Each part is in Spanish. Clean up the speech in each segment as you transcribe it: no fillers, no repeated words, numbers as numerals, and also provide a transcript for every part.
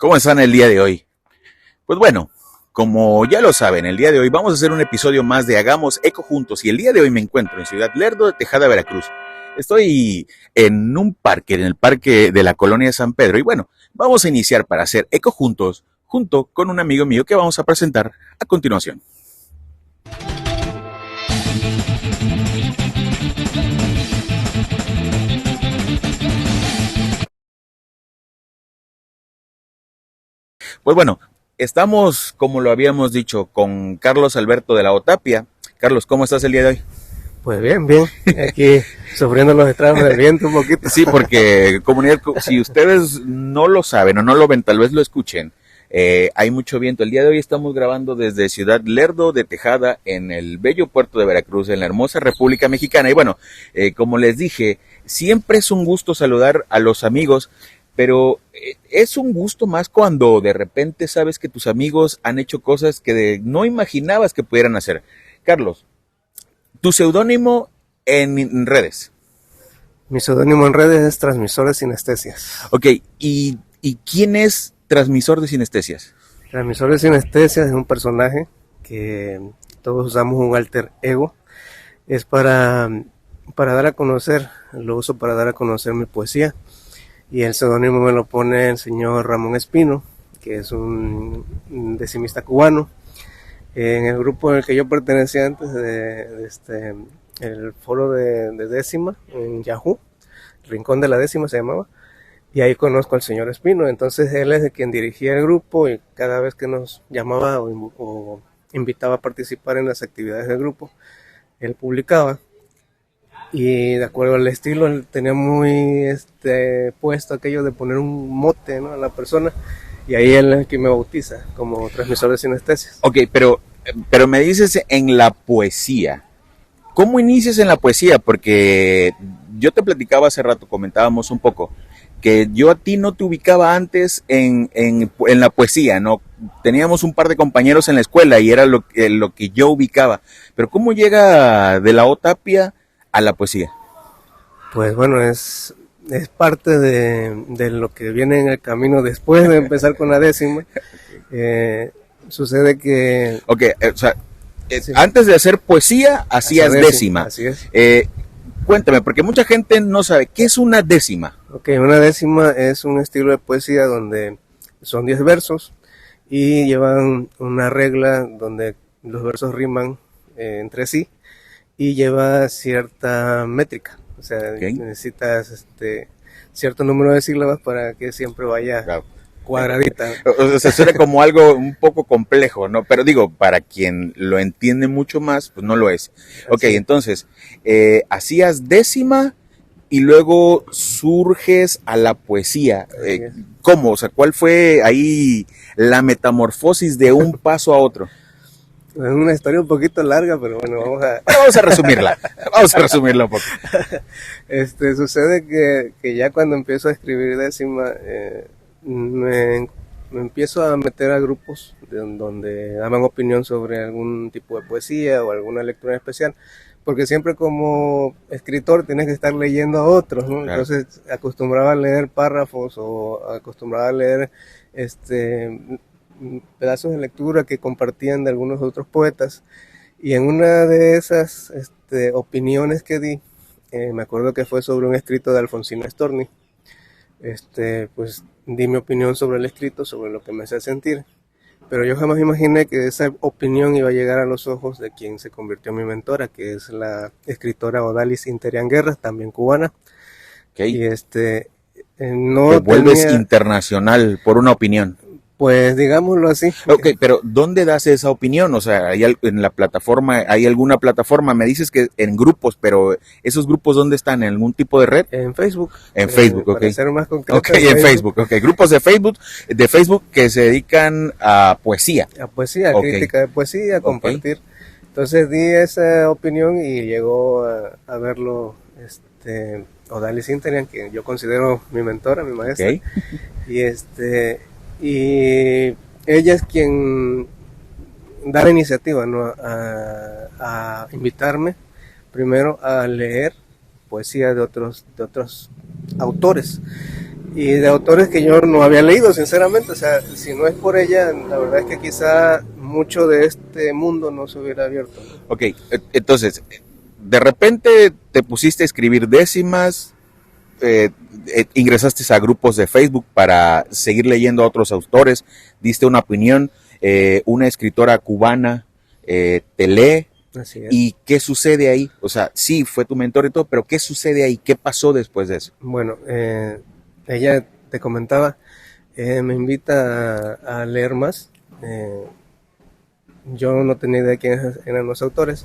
¿Cómo están el día de hoy? Pues bueno, como ya lo saben, el día de hoy vamos a hacer un episodio más de Hagamos Eco Juntos y el día de hoy me encuentro en Ciudad Lerdo de Tejada, Veracruz. Estoy en un parque, en el parque de la colonia de San Pedro y bueno, vamos a iniciar para hacer Eco Juntos junto con un amigo mío que vamos a presentar a continuación. Pues bueno, estamos, como lo habíamos dicho, con Carlos Alberto de la Otapia. Carlos, ¿cómo estás el día de hoy? Pues bien, aquí sufriendo los estragos del viento un poquito. Sí, porque comunidad, si ustedes no lo saben o no lo ven, tal vez lo escuchen, hay mucho viento. El día de hoy estamos grabando desde Ciudad Lerdo de Tejada, en el bello puerto de Veracruz, en la hermosa República Mexicana. Y bueno, como les dije, siempre es un gusto saludar a los amigos, pero es un gusto más cuando de repente sabes que tus amigos han hecho cosas que no imaginabas que pudieran hacer. Carlos, tu seudónimo en redes. Mi seudónimo en redes es Transmisor de Sinestesias. Ok, ¿y quién es Transmisor de Sinestesias? Transmisor de Sinestesias es un personaje que todos usamos un alter ego. Es para dar a conocer, lo uso para dar a conocer mi poesía. Y el seudónimo me lo pone el señor Ramón Espino, que es un decimista cubano. En el grupo en el que yo pertenecía antes el foro de décima en Yahoo, Rincón de la Décima se llamaba, y ahí conozco al señor Espino. Entonces él es de quien dirigía el grupo y cada vez que nos llamaba o invitaba a participar en las actividades del grupo, él publicaba. Y de acuerdo al estilo, él tenía muy puesto aquello de poner un mote, ¿no?, a la persona. Y ahí él es el que me bautiza como Transmisor de Sinestesias. Ok, pero me dices en la poesía. ¿Cómo inicias en la poesía? Porque yo te platicaba hace rato, comentábamos un poco, que yo a ti no te ubicaba antes en la poesía, ¿no? Teníamos un par de compañeros en la escuela y era lo que yo ubicaba. Pero ¿cómo llega de la Otapia a la poesía? Pues bueno, es parte de lo que viene en el camino después de empezar con la décima. Sucede que... Ok, o sea, sí, antes de hacer poesía, hacías décima. Así es. Cuéntame, porque mucha gente no sabe, ¿qué es una décima? Ok, una décima es un estilo de poesía donde son 10 versos y llevan una regla donde los versos riman entre sí y lleva cierta métrica. O sea, okay, necesitas cierto número de sílabas para que siempre vaya cuadradita. O sea, suena como algo un poco complejo, ¿no? Pero digo, para quien lo entiende mucho más, pues no lo es. Ok, entonces, hacías décima y luego surges a la poesía. ¿Cómo? O sea, ¿cuál fue ahí la metamorfosis de un paso a otro? Es una historia un poquito larga, pero bueno, vamos a resumirla. Vamos a resumirla un poco. Sucede que ya cuando empiezo a escribir décima, me empiezo a meter a grupos donde daban opinión sobre algún tipo de poesía o alguna lectura especial, porque siempre como escritor tienes que estar leyendo a otros, ¿no? Claro. Entonces acostumbraba a leer párrafos o acostumbraba a leer pedazos de lectura que compartían de algunos otros poetas, y en una de esas opiniones que di, me acuerdo que fue sobre un escrito de Alfonsina Storni. Pues di mi opinión sobre el escrito, sobre lo que me hacía sentir, pero yo jamás imaginé que esa opinión iba a llegar a los ojos de quien se convirtió en mi mentora, que es la escritora Odalis Interian Guerra, también cubana. Okay. Y no te vuelves internacional por una opinión. Pues digámoslo así. Ok, pero ¿dónde das esa opinión? O sea, ¿hay en la plataforma, hay alguna plataforma? Me dices que en grupos, pero ¿esos grupos dónde están? ¿En algún tipo de red? En Facebook. En Facebook, ok. Para ser más concreto. Ok, en Facebook, ok. Grupos de Facebook que se dedican a poesía. A poesía, okay, crítica de poesía, a compartir. Entonces di esa opinión y llegó a verlo Odalis Interian, que yo considero mi mentora, mi maestra. Okay. Y ella es quien da la iniciativa, ¿no?, a invitarme primero a leer poesía de otros autores. y de autores que yo no había leído, sinceramente. O sea, si no es por ella, la verdad es que quizá mucho de este mundo no se hubiera abierto. Ok, entonces, de repente te pusiste a escribir décimas, ingresaste a grupos de Facebook para seguir leyendo a otros autores, diste una opinión, una escritora cubana te lee. Así es. ¿Y qué sucede ahí? O sea, sí, fue tu mentor y todo, pero ¿qué sucede ahí? ¿Qué pasó después de eso? Bueno, ella te comentaba, me invita a leer más. Yo no tenía idea de quiénes eran los autores.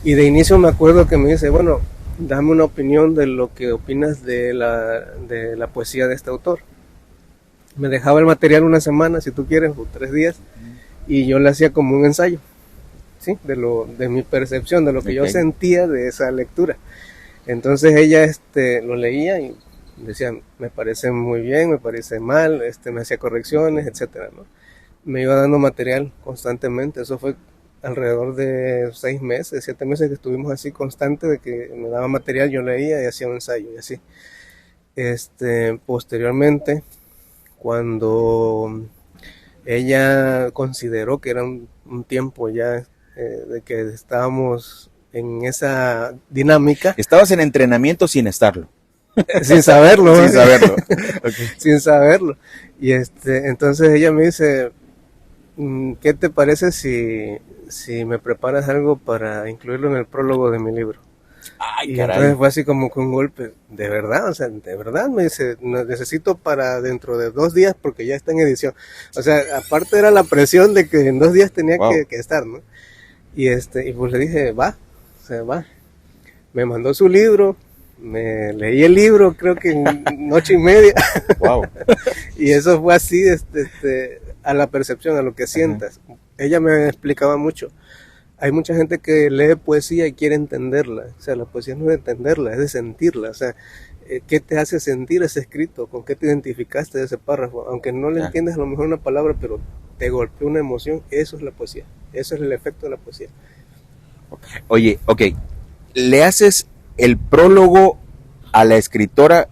Y de inicio me acuerdo que me dice, bueno, dame una opinión de lo que opinas de la poesía de este autor. Me dejaba el material una semana, si tú quieres, o 3 días, y yo le hacía como un ensayo, ¿sí? De mi percepción, de lo que yo sentía de esa lectura. Entonces ella lo leía y decía, me parece muy bien, me parece mal, me hacía correcciones, etcétera, ¿no? Me iba dando material constantemente. Eso fue alrededor de 6 meses, 7 meses que estuvimos así constante, de que me daba material, yo leía y hacía un ensayo y así. Posteriormente, cuando ella consideró que era un tiempo ya de que estábamos en esa dinámica. Estabas en entrenamiento sin estarlo. Sin saberlo. Sin saberlo. Okay. Sin saberlo. Y entonces ella me dice, ¿qué te parece si me preparas algo para incluirlo en el prólogo de mi libro? Ay, y caray. Entonces fue así como con un golpe, de verdad, o sea, de verdad, me dice, necesito para dentro de 2 días porque ya está en edición. O sea, aparte era la presión de que en 2 días tenía que estar, ¿no? Y pues le dije, va. Me mandó su libro, me leí el libro, creo que en noche y media. Wow. Y eso fue así, a la percepción, a lo que sientas. Uh-huh. Ella me explicaba mucho. Hay mucha gente que lee poesía y quiere entenderla. O sea, la poesía no es de entenderla, es de sentirla. O sea, ¿qué te hace sentir ese escrito? ¿Con qué te identificaste de ese párrafo? Aunque no le entiendes a lo mejor una palabra, pero te golpeó una emoción, eso es la poesía. Eso es el efecto de la poesía. Oye, ok. Le haces el prólogo a la escritora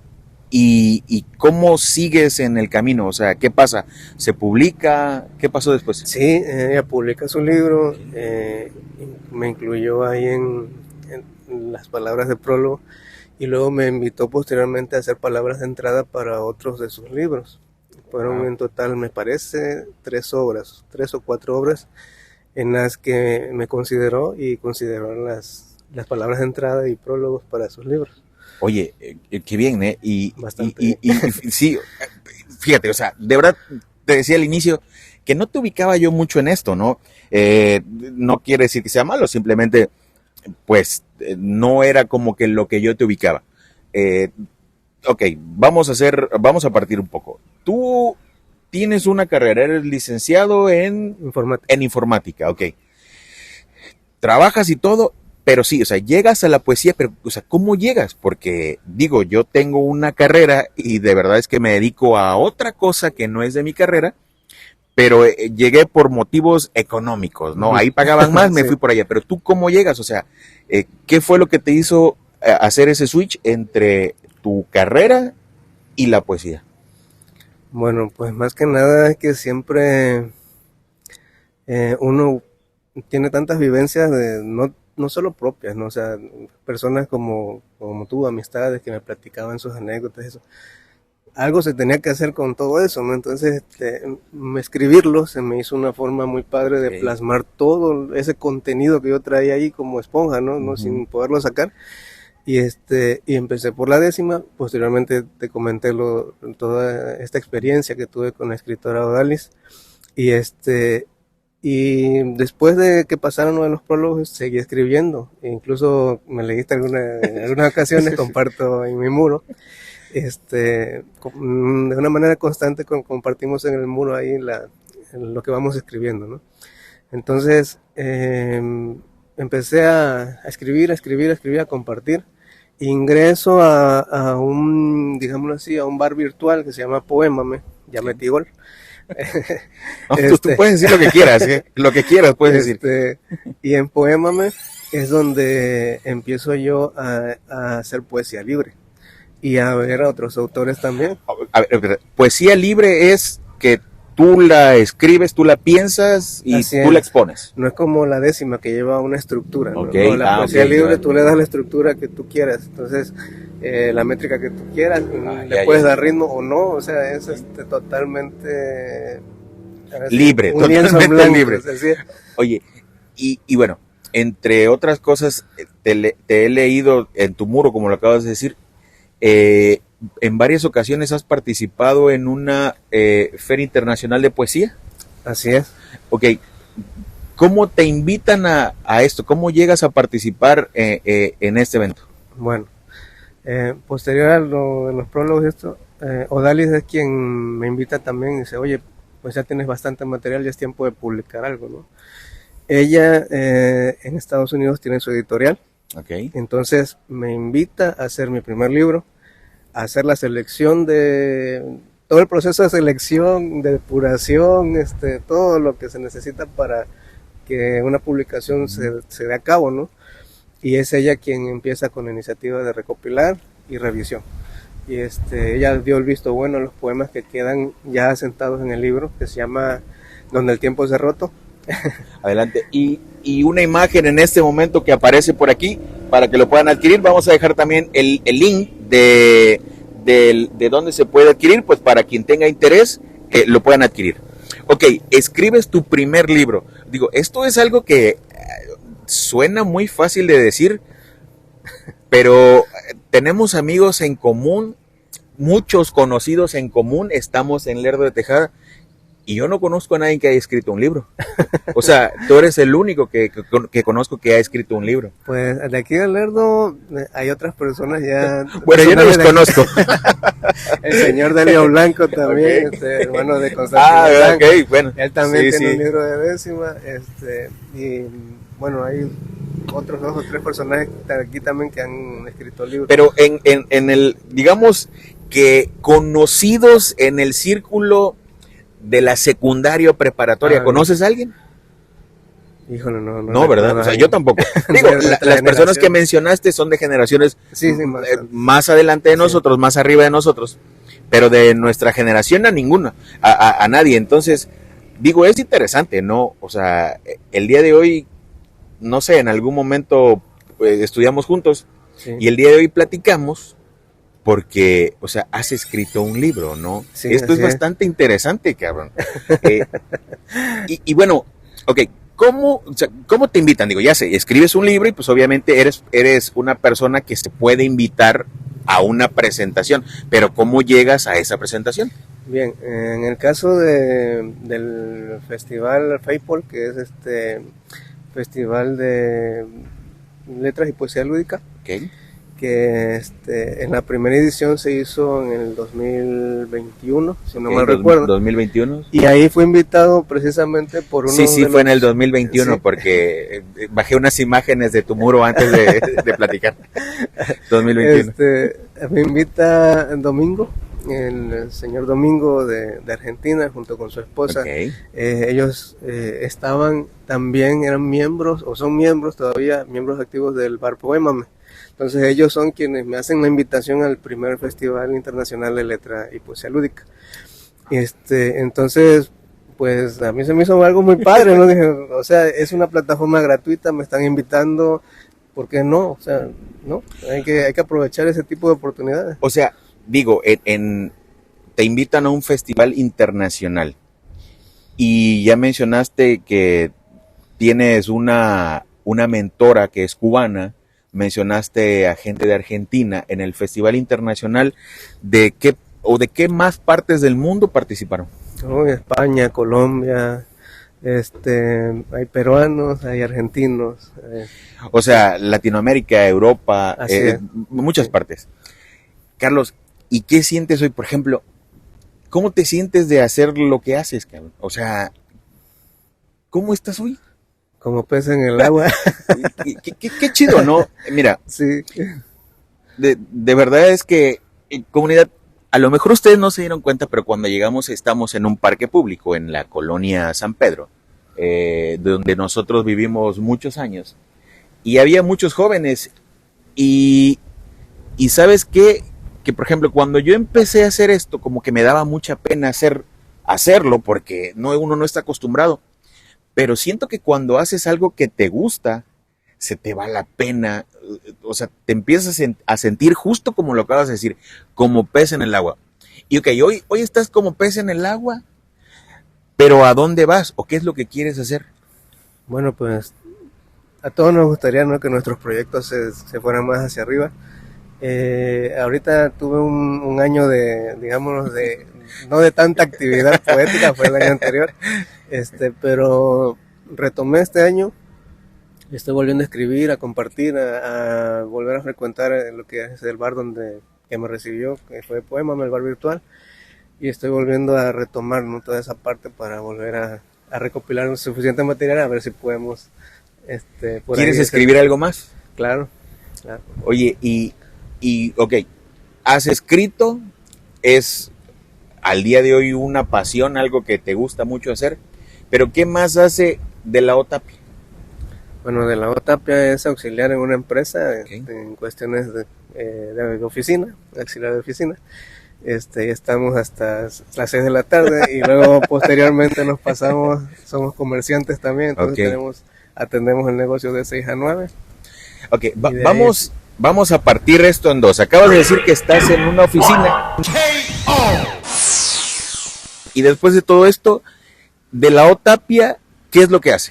y ¿cómo sigues en el camino? O sea, ¿qué pasa? ¿Se publica? ¿Qué pasó después? Sí, ella publica su libro, me incluyó ahí en las palabras de prólogo y luego me invitó posteriormente a hacer palabras de entrada para otros de sus libros. Fueron en total, me parece, 3 o 4 obras en las que me consideró y consideró las palabras de entrada y prólogos para sus libros. Oye, qué bien, ¿eh? Bastante. Y sí, fíjate, o sea, de verdad, te decía al inicio que no te ubicaba yo mucho en esto, ¿no? No quiere decir que sea malo, simplemente, pues, no era como que lo que yo te ubicaba. Ok, vamos a partir un poco. Tú tienes una carrera, eres licenciado en informática, ok. Trabajas y todo, pero sí, o sea, llegas a la poesía, pero, o sea, ¿cómo llegas? Porque, digo, yo tengo una carrera y de verdad es que me dedico a otra cosa que no es de mi carrera, pero llegué por motivos económicos, ¿no? Ahí pagaban más, me fui por allá, pero ¿tú cómo llegas? O sea, ¿qué fue lo que te hizo hacer ese switch entre tu carrera y la poesía? Bueno, pues más que nada es que siempre uno tiene tantas vivencias de no solo propias, ¿no? O sea, personas como tú, amistades que me platicaban sus anécdotas, eso. Algo se tenía que hacer con todo eso, ¿no? Entonces, escribirlo se me hizo una forma muy padre de plasmar todo ese contenido que yo traía ahí como esponja, ¿no? Uh-huh. Sin poderlo sacar. Y empecé por la 10ª, posteriormente te comenté toda esta experiencia que tuve con la escritora Odalis, y después de que pasaron uno de los prólogos seguí escribiendo, e incluso me leíste en algunas ocasiones, comparto en mi muro, de una manera constante compartimos en el muro ahí en lo que vamos escribiendo, ¿no? Entonces empecé a escribir, a compartir. Ingreso a un, digámoslo así, a un bar virtual que se llama Poémame, ya metí gol. No, tú puedes decir lo que quieras, ¿eh? Lo que quieras puedes decir. Y en Poémame es donde empiezo yo a hacer poesía libre. y a ver a otros autores también. A ver, poesía libre es que tú la escribes, tú la piensas y Así tú la es. expones. No es como la décima que lleva una estructura, ¿no? Ok, No, la poesía ok, libre ya. tú le das la estructura que tú quieras, entonces la métrica que tú quieras, le ya, puedes ya. dar ritmo o no, o sea, es totalmente Libre, un lienzo totalmente blanco, libre. es decir, Oye, y bueno, entre otras cosas, te he leído en tu muro, como lo acabas de decir, en varias ocasiones has participado en una Feria Internacional de Poesía. así es. Ok, ¿cómo te invitan a esto? ¿Cómo llegas a participar en este evento? Bueno, posterior a de los prólogos y esto, Odalis es quien me invita también y dice, oye, pues ya tienes bastante material, ya es tiempo de publicar algo, ¿no? Ella en Estados Unidos tiene su editorial, Okay. entonces me invita a hacer mi primer libro, a hacer la selección de todo el proceso de selección, de depuración, todo lo que se necesita para que una publicación se dé a cabo, ¿no? Y es ella quien empieza con la iniciativa de recopilar y revisión. Y ella dio el visto bueno a los poemas que quedan ya asentados en el libro, que se llama Donde el tiempo se ha roto. Adelante. Y una imagen en este momento que aparece por aquí para que lo puedan adquirir. Vamos a dejar también el link de dónde se puede adquirir, pues para quien tenga interés, lo puedan adquirir. Ok, escribes tu primer libro. Digo, esto es algo que suena muy fácil de decir, pero tenemos amigos en común, muchos conocidos en común, estamos en Lerdo de Tejada, y yo no conozco a nadie que haya escrito un libro. O sea, tú eres el único que conozco que ha escrito un libro. Pues de aquí de Lerdo hay otras personas ya. Bueno, yo no los conozco. El señor Delio Blanco también, Okay. Hermano de Constantino Blanco. Okay, bueno. Él también Sí, tiene sí. un libro de décima, y bueno, hay otros 2 o 3 personajes aquí también que han escrito libros. Pero en el, digamos que conocidos en el círculo de la secundaria o preparatoria, ¿conoces a alguien? Híjole, No, ¿verdad? O sea, yo tampoco. Digo, las personas que mencionaste son de generaciones sí, más adelante de nosotros, más arriba de nosotros, pero de nuestra generación a ninguna, a nadie. Entonces, digo, es interesante, ¿no? O sea, el día de hoy, no sé, en algún momento estudiamos juntos, sí, y el día de hoy platicamos porque, o sea, has escrito un libro, ¿no? Sí, esto es bastante interesante, cabrón. Y bueno, ok, ¿cómo te invitan? Digo, ya sé, escribes un libro y pues obviamente eres una persona que se puede invitar a una presentación, pero ¿cómo llegas a esa presentación? Bien, en el caso del festival FAPOL, que es festival de letras y poesía lúdica, okay, que en la primera edición se hizo en el 2021, si no mal recuerdo. 2021. Y ahí fue invitado precisamente por uno. Sí, fue en el 2021, sí, porque bajé unas imágenes de tu muro antes de platicar. 2021. Me invita Domingo, el señor Domingo de Argentina, junto con su esposa. Okay. Ellos estaban también, eran miembros, o son miembros todavía, miembros activos del Bar Poémame. Entonces ellos son quienes me hacen la invitación al primer Festival Internacional de Letra y Poesía Lúdica. Entonces, pues a mí se me hizo algo muy padre, ¿no? Dije, o sea, es una plataforma gratuita, me están invitando, ¿por qué no? O sea, ¿no? Hay que aprovechar ese tipo de oportunidades. O sea, digo, te invitan a un festival internacional y ya mencionaste que tienes una mentora que es cubana, mencionaste a gente de Argentina. En el festival internacional, ¿de qué más partes del mundo participaron? España, Colombia, hay peruanos, hay argentinos. O sea, Latinoamérica, Europa, muchas partes. Carlos, ¿y qué sientes hoy? Por ejemplo, ¿cómo te sientes de hacer lo que haces, Carlos? O sea, ¿cómo estás hoy? Como pez en el agua. Qué chido, ¿no? Mira, sí. De verdad es que, comunidad, a lo mejor ustedes no se dieron cuenta, pero cuando llegamos estamos en un parque público, en la colonia San Pedro, donde nosotros vivimos muchos años, y había muchos jóvenes, y ¿sabes qué porque, por ejemplo, cuando yo empecé a hacer esto, como que me daba mucha pena hacerlo, porque uno no está acostumbrado. Pero siento que cuando haces algo que te gusta, se te va la pena, o sea, te empiezas a sentir justo como lo acabas de decir, como pez en el agua. Y ok, hoy estás como pez en el agua, pero ¿a dónde vas? ¿O qué es lo que quieres hacer? Bueno, pues a todos nos gustaría, ¿no?, que nuestros proyectos se fueran más hacia arriba. Ahorita tuve un año digamos, no de tanta actividad poética, fue el año anterior, pero retomé este año. Estoy volviendo a escribir, a compartir, a volver a frecuentar lo que es el bar que me recibió, que fue Poema, el bar virtual, y estoy volviendo a retomar, ¿no?, toda esa parte para volver a recopilar suficiente material, a ver si podemos... ¿Quieres escribir algo más? Claro. Oye, ok, has escrito, es al día de hoy una pasión, algo que te gusta mucho hacer, pero ¿qué más hace de la Tapia? Bueno, de la Tapia es auxiliar en una empresa, Okay. En cuestiones de oficina, auxiliar de oficina. Estamos hasta las 6 de la tarde y luego posteriormente somos comerciantes también, entonces Okay. Atendemos el negocio de 6 a 9. Ok, vamos a partir esto en dos. Acabas de decir que estás en una oficina. Y después de todo esto, de la Tapia, ¿qué es lo que hace?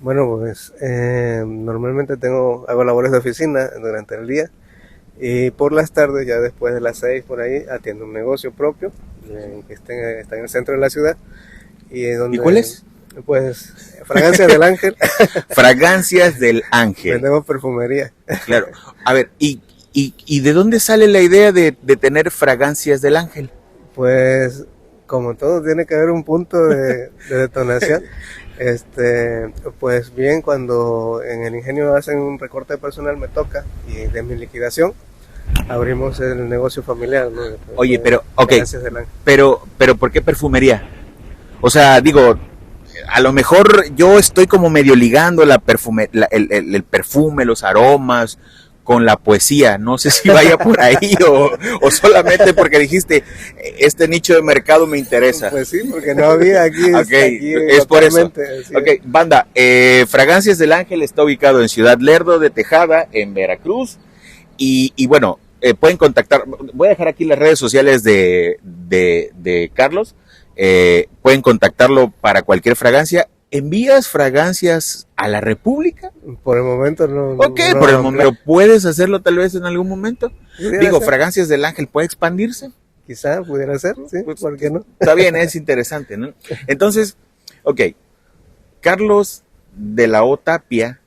Bueno, pues normalmente hago labores de oficina durante el día y por las tardes, ya después de las 6 por ahí, atiendo un negocio propio que está en el centro de la ciudad. ¿Y cuál es? Pues Fragancias del Ángel. Fragancias del Ángel. Vendemos perfumería. Claro. A ver, ¿y de dónde sale la idea de tener Fragancias del Ángel? Pues como todo tiene que haber un punto de detonación. Pues bien, cuando en el ingenio hacen un recorte de personal me toca, y de mi liquidación abrimos el negocio familiar, ¿no? Oye, pero, ok, Fragancias del Ángel. pero ¿por qué perfumería? O sea, digo, a lo mejor yo estoy como medio ligando el perfume, los aromas con la poesía. No sé si vaya por ahí o solamente porque dijiste, este nicho de mercado me interesa. Pues sí, porque no había aquí. Okay, es por eso. Sí. Ok, banda, Fragancias del Ángel está ubicado en Ciudad Lerdo de Tejada, en Veracruz. Y bueno, pueden contactar, voy a dejar aquí las redes sociales de Carlos. Pueden contactarlo para cualquier fragancia. ¿Envías fragancias a la República? Por el momento no. Ok, no, por el momento. ¿Puedes hacerlo tal vez en algún momento? Digo, ser. Fragancias del Ángel, ¿puede expandirse? Quizá pudiera ser, sí, ¿por qué no? Está bien, es interesante, ¿no? Entonces, ok, Carlos de la Tapia,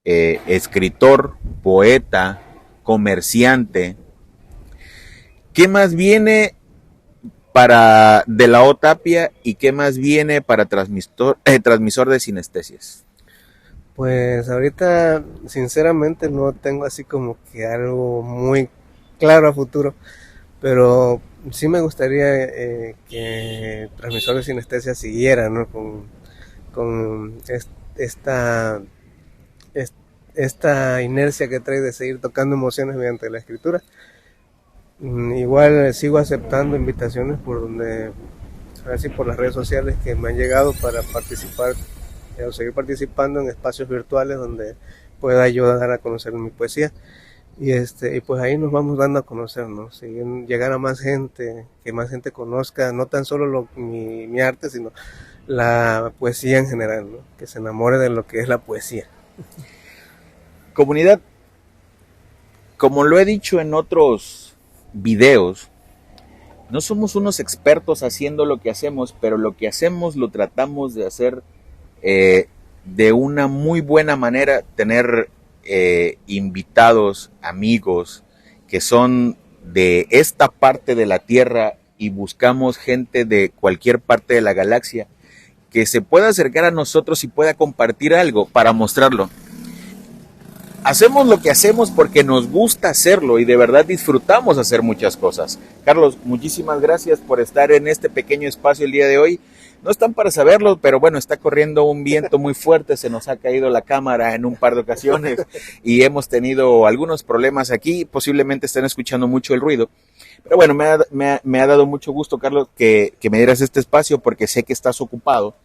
escritor, poeta, comerciante, ¿qué más viene para de la Tapia y qué más viene para transmisor de sinestesias? Pues ahorita sinceramente no tengo así como que algo muy claro a futuro, pero sí me gustaría que Transmisor de Sinestesia siguiera, ¿no?, con esta inercia que trae de seguir tocando emociones mediante la escritura. Igual sigo aceptando invitaciones por las redes sociales que me han llegado para participar o seguir participando en espacios virtuales donde pueda ayudar a conocer mi poesía. Y pues ahí nos vamos dando a conocer, ¿no? Llegar a más gente, que más gente conozca no tan solo mi arte, sino la poesía en general, ¿no? Que se enamore de lo que es la poesía. Comunidad, como lo he dicho en otros videos, no somos unos expertos haciendo lo que hacemos, pero lo que hacemos lo tratamos de hacer de una muy buena manera, tener invitados, amigos que son de esta parte de la Tierra y buscamos gente de cualquier parte de la galaxia que se pueda acercar a nosotros y pueda compartir algo para mostrarlo. Hacemos lo que hacemos porque nos gusta hacerlo y de verdad disfrutamos hacer muchas cosas. Carlos, muchísimas gracias por estar en este pequeño espacio el día de hoy. No están para saberlo, pero bueno, está corriendo un viento muy fuerte, se nos ha caído la cámara en un par de ocasiones y hemos tenido algunos problemas aquí, posiblemente estén escuchando mucho el ruido. Pero bueno, me ha dado mucho gusto, Carlos, que me dieras este espacio porque sé que estás ocupado.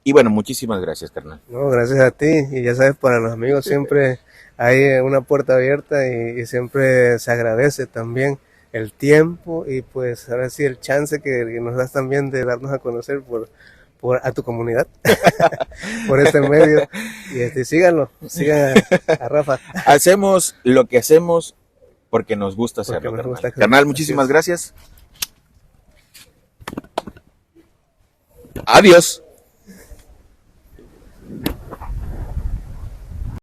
Y bueno, muchísimas gracias, carnal. No, gracias a ti. Y ya sabes, para los amigos siempre hay una puerta abierta y siempre se agradece también el tiempo y pues ahora sí el chance que nos das también de darnos a conocer por a tu comunidad, por este medio. Y sigan a Rafa. Hacemos lo que hacemos porque nos gusta hacerlo, Porque nos carnal. gusta. Carnal, muchísimas gracias. Adiós.